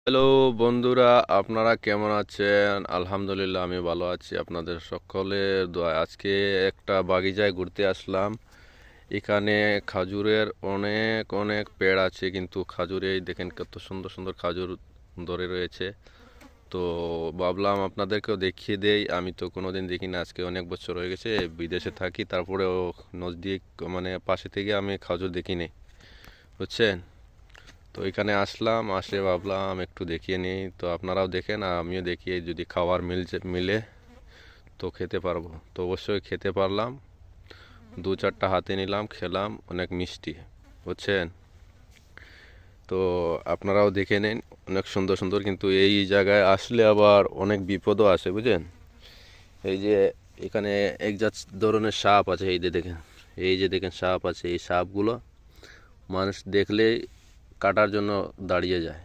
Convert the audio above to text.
Hello বন্ধুরা, আপনারা কেমন আছেন? আলহামদুলিল্লাহ, আমি ভালো আছি আপনাদের সকলের দোয়ায়। আজকে একটা বাগিচায় ঘুরতে আসলাম। এখানে খাজুরের অনেক অনেক পেড় আছে, কিন্তু খাজুরে দেখেন কত সুন্দর সুন্দর খাজুর ধরে রয়েছে। তো ভাবলাম আপনাদেরকেও দেখিয়ে দেই। আমি তো কোনোদিন দেখিনি, আজকে অনেক বছর হয়ে গেছে, বিদেশে থাকি, তারপরেও নজদিক মানে পাশে থেকে আমি খাজুর দেখিনি, বুঝছেন? তো এখানে আসলাম, আসে ভাবলাম একটু দেখিয়ে নিই। তো আপনারাও দেখেন আর আমিও দেখিয়ে, যদি খাওয়ার মিলে তো খেতে পারবো। তো অবশ্যই খেতে পারলাম, দু চারটা হাতে নিলাম, খেলাম, অনেক মিষ্টি, বুঝছেন? তো আপনারাও দেখে নিন, অনেক সুন্দর সুন্দর। কিন্তু এই জায়গায় আসলে আবার অনেক বিপদও আছে, বুঝলেন? এই যে এখানে এক জাত ধরনের সাপ আছে, এই যে দেখেন সাপ আছে। এই সাপগুলো মানুষ দেখলেই কাটার জন্য দাঁড়িয়ে যায়,